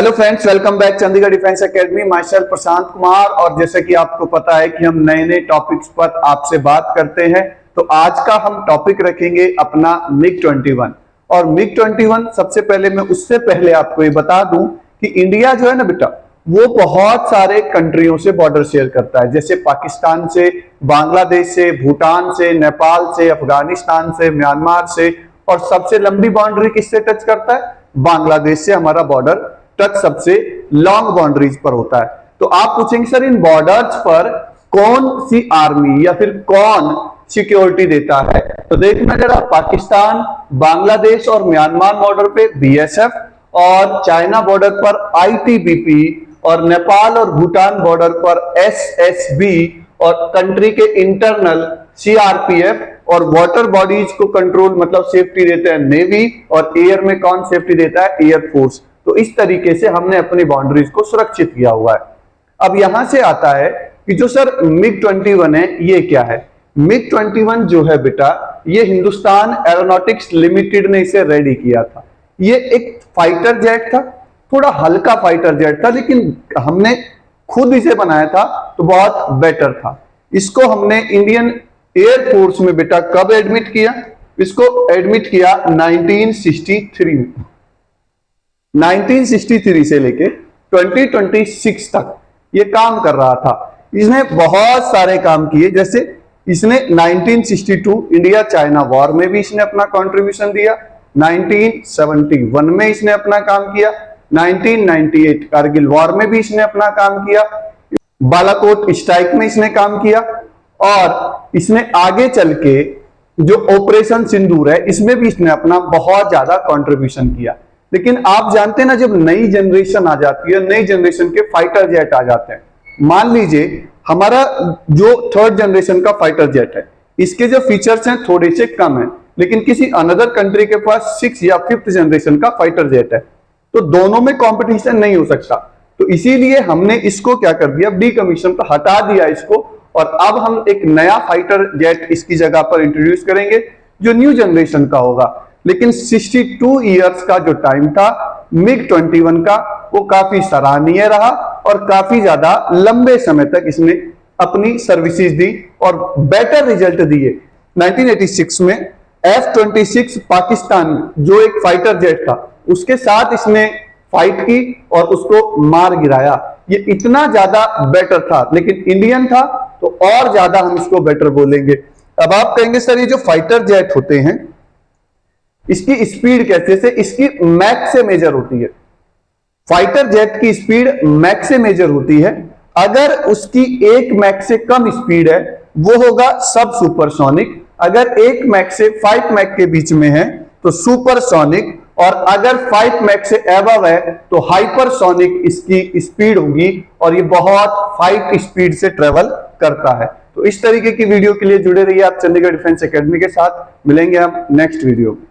Hello friends, welcome back Chandigarh defence academy. Myself Prashant Kumar. और जैसे कि आपको पता है कि हम नए नए टॉपिक्स पर आपसे बात करते हैं, तो आज का हम टॉपिक रखेंगे अपना MiG-21। और MiG-21 सबसे पहले मैं उससे पहले आपको ये बता दूं कि इंडिया जो है ना बेटा, वो बहुत सारे कंट्रियों से बॉर्डर शेयर करता है, जैसे पाकिस्तान से, बांग्लादेश से, भूटान से, नेपाल से, अफगानिस्तान से, म्यांमार से, और सबसे लंबी बाउंड्री किससे टच करता है? बांग्लादेश से हमारा बॉर्डर टच सबसे लॉन्ग बाउंड्रीज पर होता है। तो आप पूछेंगे सर इन बॉर्डर्स पर कौन सी आर्मी या फिर कौन सिक्योरिटी देता है? तो देखना जरा, पाकिस्तान, बांग्लादेश और म्यांमार बॉर्डर पे BSF, और चाइना बॉर्डर पर ITBP, और नेपाल और भूटान बॉर्डर पर SSB, और कंट्री के इंटरनल CRPF, और वाटर बॉडीज को कंट्रोल मतलब सेफ्टी देते हैं नेवी, और एयर में कौन सेफ्टी देता है? Air force. तो इस तरीके से हमने अपनी बाउंड्रीज को सुरक्षित किया हुआ है। अब यहां से आता है कि जो सर MiG-21 है, ये क्या है? MiG-21 जो है बेटा, ये हिंदुस्तान एरोनॉटिक्स लिमिटेड ने इसे रेडी किया था। ये एक फाइटर जेट था, थोड़ा हल्का फाइटर जेट था, लेकिन हमने खुद इसे बनाया था तो बहुत बेटर था। इसको हमने इंडियन एयर फोर्स में बेटा कब एडमिट किया? इसको एडमिट किया 1963 में। 1963 से लेके 2026 तक ये काम कर रहा था। इसने बहुत सारे काम किए, जैसे इसने 1962 इंडिया चाइना वॉर में भी इसने अपना कंट्रीब्यूशन दिया, 1971 में इसने अपना काम किया, 1998 कारगिल वॉर में भी इसने अपना काम किया, बालाकोट स्ट्राइक में इसने काम किया, और इसने आगे चल के जो ऑपरेशन सिंदूर है इसमें भी इसने अपना बहुत ज्यादा कंट्रीब्यूशन किया। लेकिन आप जानते हैं ना, जब नई जनरेशन आ जाती है, नई जनरेशन के फाइटर जेट आ जाते हैं, मान लीजिए हमारा जो थर्ड जनरेशन का फाइटर जेट है, इसके जो फीचर्स हैं थोड़े से कम है, लेकिन किसी अनदर कंट्री के पास 6 या 5th जनरेशन का फाइटर जेट है, तो दोनों में कंपटीशन नहीं हो सकता। तो इसीलिए हमने इसको क्या कर दिया, डीकमीशन पर हटा दिया इसको, और अब हम एक नया फाइटर जेट इसकी जगह पर इंट्रोड्यूस करेंगे जो न्यू जनरेशन का होगा। लेकिन 62 इयर्स का जो टाइम था MiG-21 का, वो काफी सराहनीय रहा और काफी ज्यादा लंबे समय तक इसने अपनी सर्विसेज दी और बेटर रिजल्ट दिए। 1986 में F-26 पाकिस्तान जो एक फाइटर जेट था, उसके साथ इसने फाइट की और उसको मार गिराया। ये इतना ज्यादा बेटर था, लेकिन इंडियन था तो और ज्यादा हम इसको बेटर बोलेंगे। अब आप कहेंगे सर ये जो फाइटर जेट होते हैं इसकी स्पीड कैसे से? इसकी मैक से मेजर होती है। फाइटर जेट की स्पीड मैक से मेजर होती है। अगर उसकी 1 मैक से कम स्पीड है वो होगा सब सुपरसोनिक, अगर 1 मैक से 5 मैक के बीच में है तो सुपरसोनिक, और अगर 5 मैक से एबव है तो हाइपरसोनिक इसकी स्पीड होगी, और ये बहुत फाइट स्पीड से ट्रेवल करता है। तो इस तरीके की वीडियो के लिए जुड़े रहिए आप चंडीगढ़ डिफेंस एकेडमी के साथ। मिलेंगे हम नेक्स्ट वीडियो में।